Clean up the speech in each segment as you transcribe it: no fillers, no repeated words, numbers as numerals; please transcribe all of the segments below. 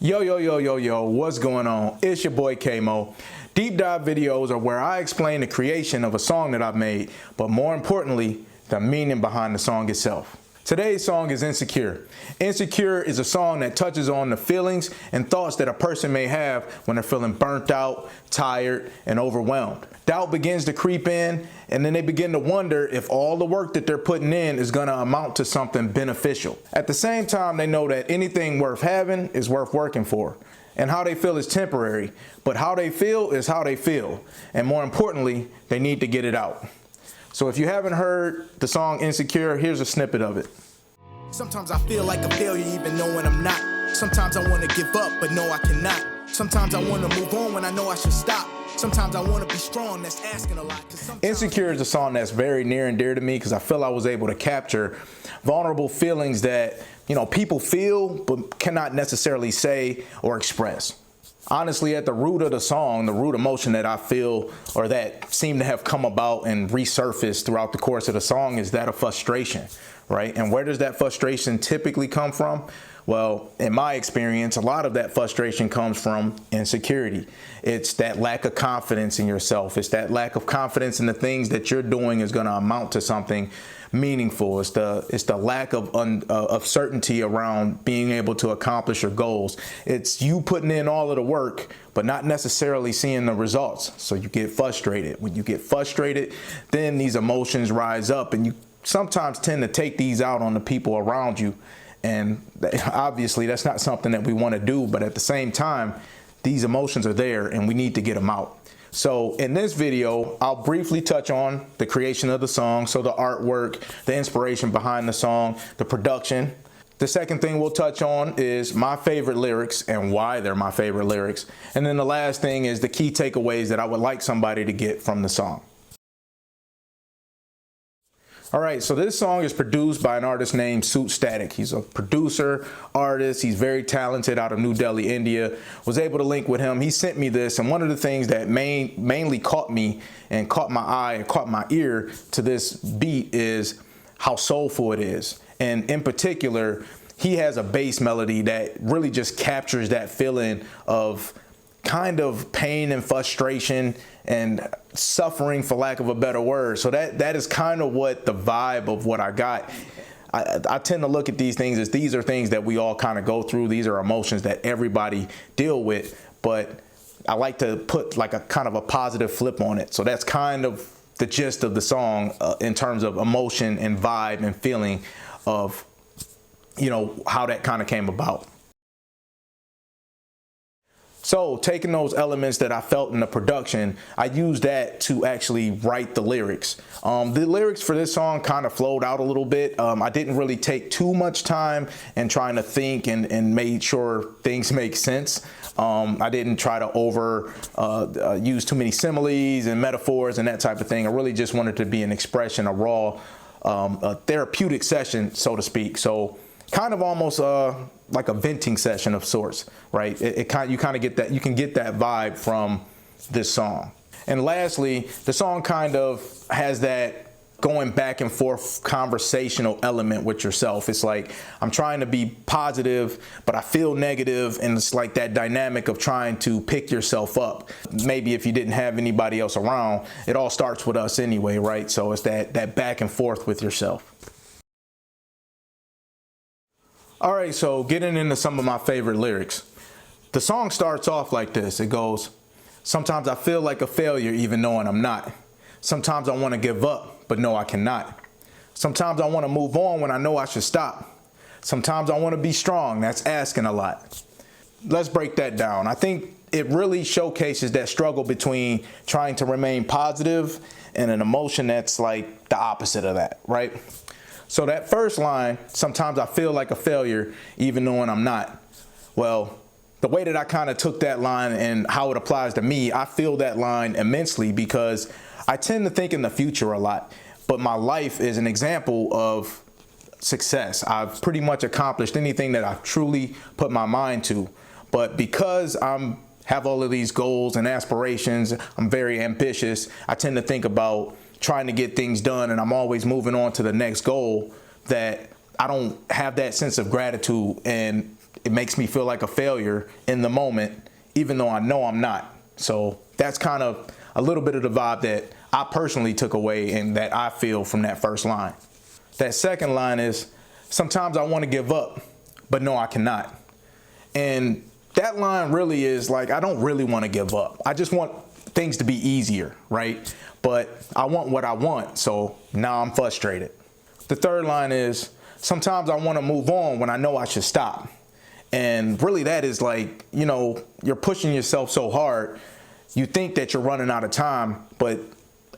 Yo, what's going on? It's your boy KMoE. Deep dive videos are where I explain the creation of a song that I've made, but more importantly, the meaning behind the song itself. Today's song is Insecure. Insecure is a song that touches on the feelings and thoughts that a person may have when they're feeling burnt out, tired, and overwhelmed. Doubt begins to creep in, and then they begin to wonder if all the work that they're putting in is going to amount to something beneficial. At the same time, they know that anything worth having is worth working for. And how they feel is temporary, but how they feel is how they feel. And more importantly, they need to get it out. So if you haven't heard the song Insecure, here's a snippet of it. Sometimes I feel like a failure even knowing I'm not. Sometimes I want to give up, but no, I cannot. Sometimes I want to move on when I know I should stop. Sometimes I want to be strong, that's asking a lot. Insecure is a song that's very near and dear to me because I feel I was able to capture vulnerable feelings that, people feel but cannot necessarily say or express. Honestly, at the root of the song, the root emotion that I feel or that seemed to have come about and resurfaced throughout the course of the song is that of frustration, right? And where does that frustration typically come from? Well, in my experience, a lot of that frustration comes from insecurity. It's that lack of confidence in yourself. It's that lack of confidence in the things that you're doing is going to amount to something meaningful. It's the lack of certainty around being able to accomplish your goals. It's you putting in all of the work, but not necessarily seeing the results. So you get frustrated. When you get frustrated, then these emotions rise up, and you sometimes tend to take these out on the people around you. And obviously that's not something that we want to do, but at the same time, these emotions are there and we need to get them out. So in this video, I'll briefly touch on the creation of the song, so the artwork, the inspiration behind the song, the production. The second thing we'll touch on is my favorite lyrics and why they're my favorite lyrics. And then the last thing is the key takeaways that I would like somebody to get from the song. All right, so this song is produced by an artist named Suit Static. He's a producer, artist. He's very talented out of New Delhi, India. Was able to link with him. He sent me this, and one of the things that mainly caught me and caught my eye and caught my ear to this beat is how soulful it is. And in particular, he has a bass melody that really just captures that feeling of kind of pain and frustration and suffering, for lack of a better word. So that is kind of what the vibe of what I got. I tend to look at these things as these are things that we all kind of go through. These are emotions that everybody deal with, but I like to put like a kind of a positive flip on it. So that's kind of the gist of the song in terms of emotion and vibe and feeling of, how that kind of came about. So taking those elements that I felt in the production, I used that to actually write the lyrics. The lyrics for this song kind of flowed out a little bit. I didn't really take too much time in trying to think and made sure things make sense. I didn't try to use too many similes and metaphors and that type of thing. I really just wanted to be an expression, a raw, a therapeutic session, so to speak. So kind of almost like a venting session of sorts, right? You kind of get that, you can get that vibe from this song. And lastly, the song kind of has that going back and forth conversational element with yourself. It's like, I'm trying to be positive, but I feel negative, and it's like that dynamic of trying to pick yourself up. Maybe if you didn't have anybody else around, it all starts with us anyway, right? So it's that back and forth with yourself. All right, so getting into some of my favorite lyrics. The song starts off like this. It goes, sometimes I feel like a failure even knowing I'm not. Sometimes I want to give up, but no, I cannot. Sometimes I want to move on when I know I should stop. Sometimes I want to be strong. That's asking a lot. Let's break that down. I think it really showcases that struggle between trying to remain positive and an emotion that's like the opposite of that, right? So that first line, sometimes I feel like a failure even knowing I'm not. Well, the way that I kind of took that line and how it applies to me, I feel that line immensely because I tend to think in the future a lot, but my life is an example of success. I've pretty much accomplished anything that I've truly put my mind to, but because have all of these goals and aspirations, I'm very ambitious, I tend to think about trying to get things done, and I'm always moving on to the next goal, that I don't have that sense of gratitude and it makes me feel like a failure in the moment, even though I know I'm not. So that's kind of a little bit of the vibe that I personally took away and that I feel from that first line. That second line is, sometimes I want to give up, but no, I cannot. And that line really is like, I don't really want to give up. I just want things to be easier, right? But I want what I want, so now I'm frustrated. The third line is, sometimes I want to move on when I know I should stop. And really that is like, you're pushing yourself so hard. You think that you're running out of time, but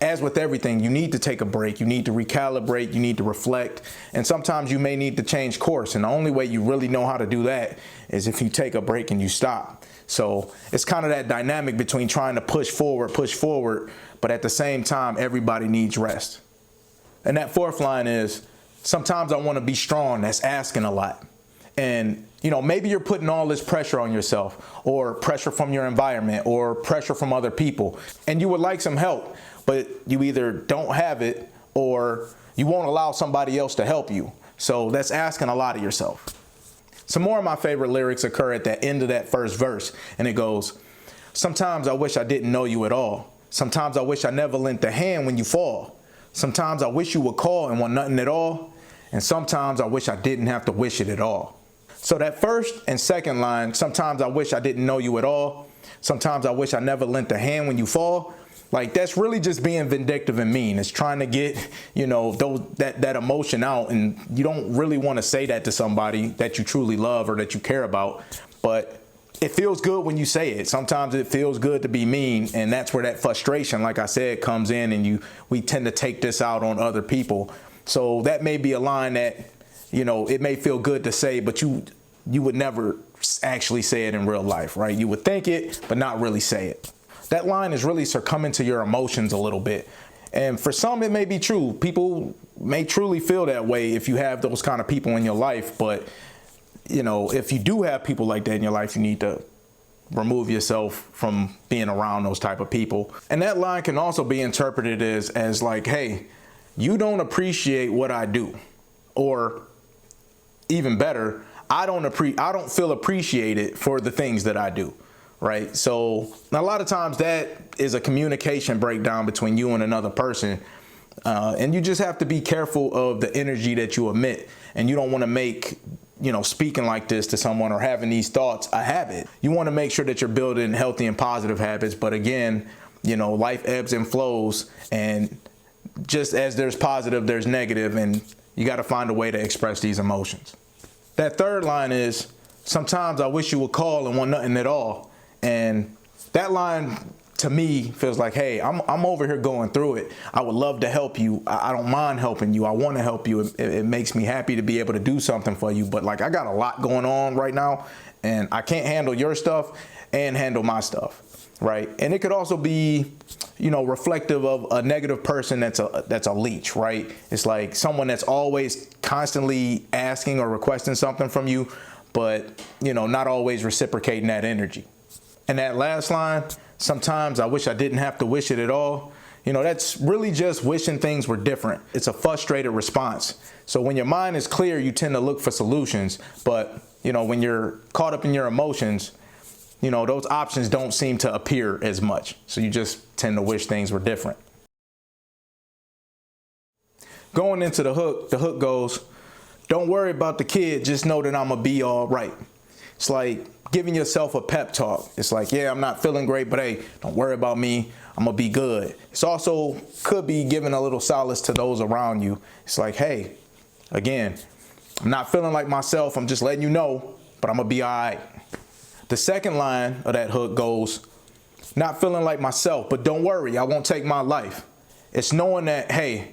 as with everything, you need to take a break. You need to recalibrate. You need to reflect. And sometimes you may need to change course. And the only way you really know how to do that is if you take a break and you stop. So it's kind of that dynamic between trying to push forward, but at the same time, everybody needs rest. And that fourth line is, sometimes I want to be strong. That's asking a lot. And, maybe you're putting all this pressure on yourself, or pressure from your environment, or pressure from other people, and you would like some help, but you either don't have it or you won't allow somebody else to help you. So that's asking a lot of yourself. Some more of my favorite lyrics occur at the end of that first verse, and it goes, sometimes I wish I didn't know you at all. Sometimes I wish I never lent a hand when you fall. Sometimes I wish you would call and want nothing at all. And sometimes I wish I didn't have to wish it at all. So that first and second line, sometimes I wish I didn't know you at all. Sometimes I wish I never lent a hand when you fall. Like, that's really just being vindictive and mean. It's trying to get, that emotion out. And you don't really want to say that to somebody that you truly love or that you care about. But it feels good when you say it. Sometimes it feels good to be mean. And that's where that frustration, like I said, comes in, and we tend to take this out on other people. So that may be a line that, it may feel good to say, but you would never actually say it in real life, right? You would think it, but not really say it. That line is really succumbing to your emotions a little bit. And for some, it may be true. People may truly feel that way if you have those kind of people in your life. But, if you do have people like that in your life, you need to remove yourself from being around those type of people. And that line can also be interpreted as like, hey, you don't appreciate what I do. Or even better, I don't feel appreciated for the things that I do. Right. So a lot of times that is a communication breakdown between you and another person. And you just have to be careful of the energy that you emit. And you don't want to make, speaking like this to someone or having these thoughts a habit. You want to make sure that you're building healthy and positive habits. But again, life ebbs and flows. And just as there's positive, there's negative. And you got to find a way to express these emotions. That third line is, sometimes I wish you would call and want nothing at all. And that line to me feels like, hey, I'm over here going through it. I would love to help you. I don't mind helping you. I want to help you. It makes me happy to be able to do something for you. But like, I got a lot going on right now, and I can't handle your stuff and handle my stuff. Right. And it could also be, reflective of a negative person that's a leech. Right. It's like someone that's always constantly asking or requesting something from you, but, not always reciprocating that energy. And that last line, sometimes I wish I didn't have to wish it at all. That's really just wishing things were different. It's a frustrated response. So when your mind is clear, you tend to look for solutions. But, when you're caught up in your emotions, those options don't seem to appear as much. So you just tend to wish things were different. Going into the hook goes, don't worry about the kid, just know that I'm gonna be all right. It's like giving yourself a pep talk. It's like, yeah, I'm not feeling great, but hey, don't worry about me. I'm gonna be good. It's also could be giving a little solace to those around you. It's like, hey, again, I'm not feeling like myself. I'm just letting you know, but I'm gonna be all right. The second line of that hook goes, not feeling like myself, but don't worry, I won't take my life. It's knowing that, hey,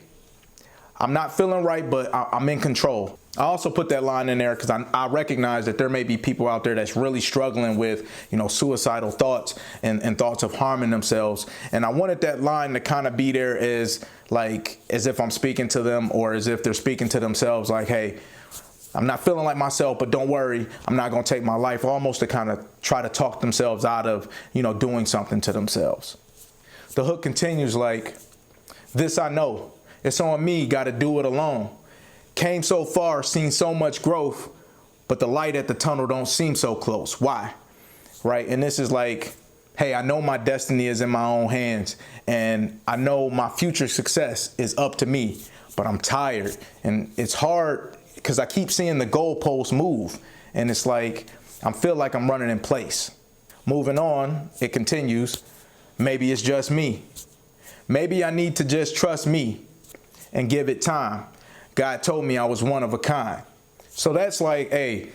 I'm not feeling right, but I'm in control. I also put that line in there because I recognize that there may be people out there that's really struggling with, suicidal thoughts and thoughts of harming themselves. And I wanted that line to kind of be there as if I'm speaking to them, or as if they're speaking to themselves, like, hey, I'm not feeling like myself, but don't worry, I'm not going to take my life, almost to kind of try to talk themselves out of, doing something to themselves. The hook continues like, this I know, it's on me, got to do it alone. Came so far, seen so much growth. but the light at the tunnel don't seem so close. Why? Right? And this is like, hey, I know my destiny is in my own hands, and I know my future success is up to me, but I'm tired, and it's hard because I keep seeing the goalposts move, and it's like, I feel like I'm running in place. Moving on, it continues. Maybe it's just me. Maybe I need to just trust me and give it time. God told me I was one of a kind. So that's like, hey,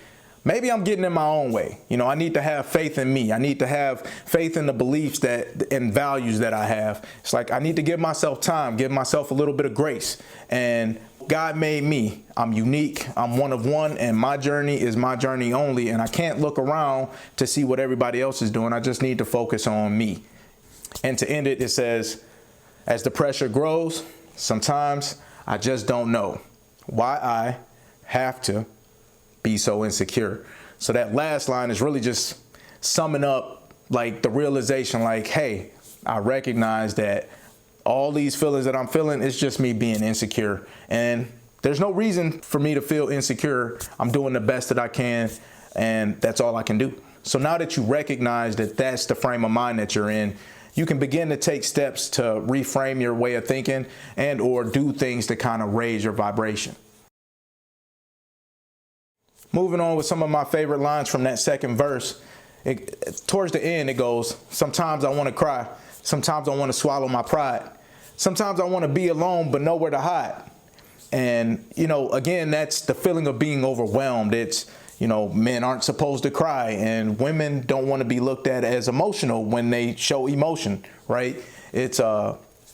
maybe I'm getting in my own way. You know, I need to have faith in me. I need to have faith in the beliefs and values that I have. It's like, I need to give myself time, give myself a little bit of grace. And God made me. I'm unique. I'm one of one, and my journey is my journey only. And I can't look around to see what everybody else is doing. I just need to focus on me. And to end it, it says, as the pressure grows, sometimes I just don't know why I have to be so insecure. So that last line is really just summing up like the realization, like, hey, I recognize that all these feelings that I'm feeling is just me being insecure. And there's no reason for me to feel insecure. I'm doing the best that I can, and that's all I can do. So now that you recognize that that's the frame of mind that you're in, you can begin to take steps to reframe your way of thinking and or do things to kind of raise your vibration. Moving on with some of my favorite lines from that second verse, towards the end it goes, sometimes I want to cry, sometimes I want to swallow my pride, sometimes I want to be alone but nowhere to hide. And, you know, again, that's the feeling of being overwhelmed. It's, you know, men aren't supposed to cry, and women don't want to be looked at as emotional when they show emotion, right? It's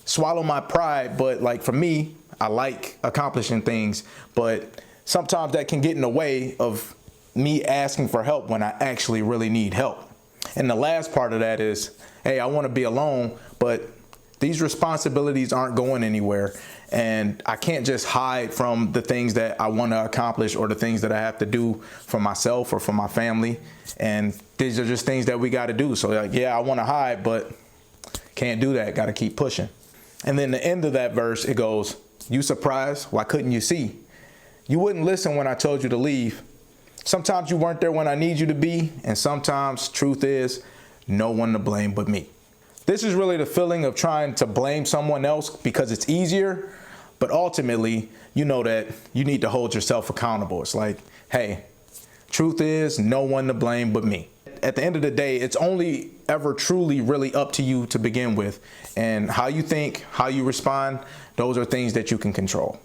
swallow my pride, but like for me, I like accomplishing things, but sometimes that can get in the way of me asking for help when I actually really need help. And the last part of that is, hey, I want to be alone, but these responsibilities aren't going anywhere. And I can't just hide from the things that I want to accomplish or the things that I have to do for myself or for my family. And these are just things that we got to do. So like, yeah, I want to hide, but can't do that. Got to keep pushing. And then the end of that verse, it goes, you surprised? Why couldn't you see? You wouldn't listen when I told you to leave. Sometimes you weren't there when I need you to be. And sometimes, truth is, no one to blame but me. This is really the feeling of trying to blame someone else because it's easier. But ultimately, you know that you need to hold yourself accountable. It's like, hey, truth is, no one to blame but me. At the end of the day, it's only ever truly really up to you to begin with. And how you think, how you respond, those are things that you can control.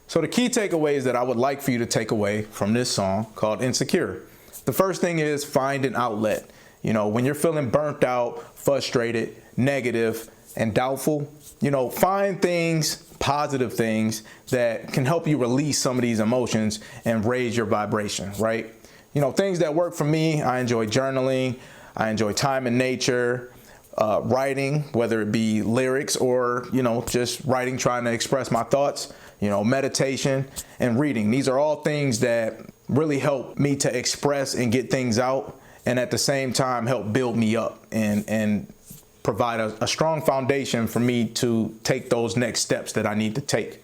So the key takeaways that I would like for you to take away from this song called Insecure. The first thing is find an outlet. You know, when you're feeling burnt out, frustrated, negative, and doubtful, you know, find things, positive things that can help you release some of these emotions and raise your vibration, right? You know, things that work for me, I enjoy journaling, I enjoy time in nature, writing, whether it be lyrics or, you know, just writing, trying to express my thoughts, you know, meditation and reading. These are all things that really help me to express and get things out, and at the same time help build me up and provide a strong foundation for me to take those next steps that I need to take.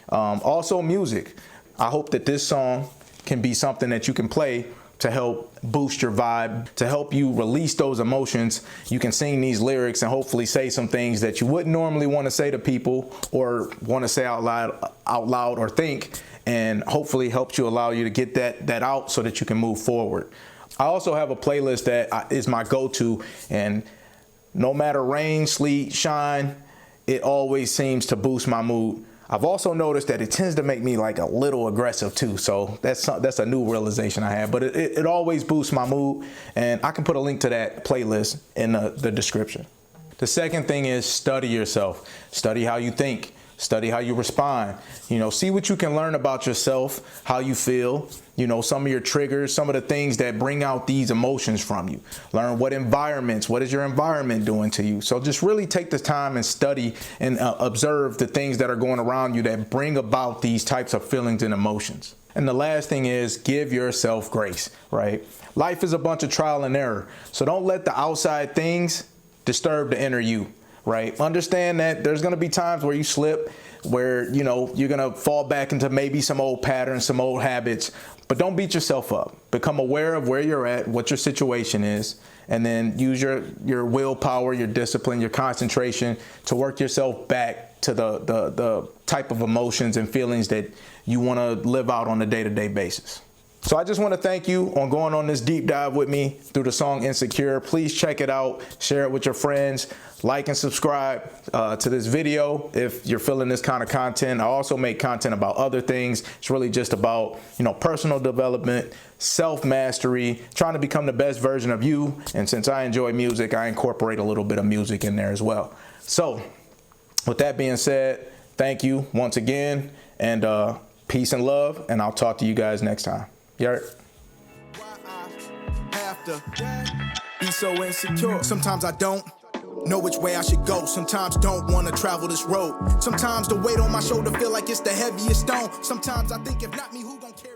Also music. I hope that this song can be something that you can play to help boost your vibe, to help you release those emotions. You can sing these lyrics and hopefully say some things that you wouldn't normally want to say to people or want to say out loud or think, and hopefully helps you, allow you to get that out so that you can move forward. I also have a playlist that is my go-to, and no matter rain, sleet, shine, it always seems to boost my mood. I've also noticed that it tends to make me like a little aggressive too. So that's a new realization I have, but it always boosts my mood, and I can put a link to that playlist in the description. The second thing is study yourself. Study how you think. Study how you respond. You know, see what you can learn about yourself, how you feel, you know, some of your triggers, some of the things that bring out these emotions from you. Learn what is your environment doing to you? So just really take the time and study and observe the things that are going around you that bring about these types of feelings and emotions. And the last thing is give yourself grace, right? Life is a bunch of trial and error. So don't let the outside things disturb the inner you. Right? Understand that there's going to be times where you slip, where, you know, you're going to fall back into maybe some old patterns, some old habits, but don't beat yourself up. Become aware of where you're at, what your situation is, and then use your willpower, your discipline, your concentration to work yourself back to the type of emotions and feelings that you want to live out on a day-to-day basis. So I just want to thank you on going on this deep dive with me through the song Insecure. Please check it out, share it with your friends, like and subscribe to this video if you're feeling this kind of content. I also make content about other things. It's really just about, you know, personal development, self-mastery, trying to become the best version of you. And since I enjoy music, I incorporate a little bit of music in there as well. So with that being said, thank you once again, and peace and love, and I'll talk to you guys next time. Yard. Have to be so insecure. Sometimes I don't know which way I should go. Sometimes don't want to travel this road. Sometimes the weight on my shoulder feel like it's the heaviest stone. Sometimes I think if not me, who gon' carry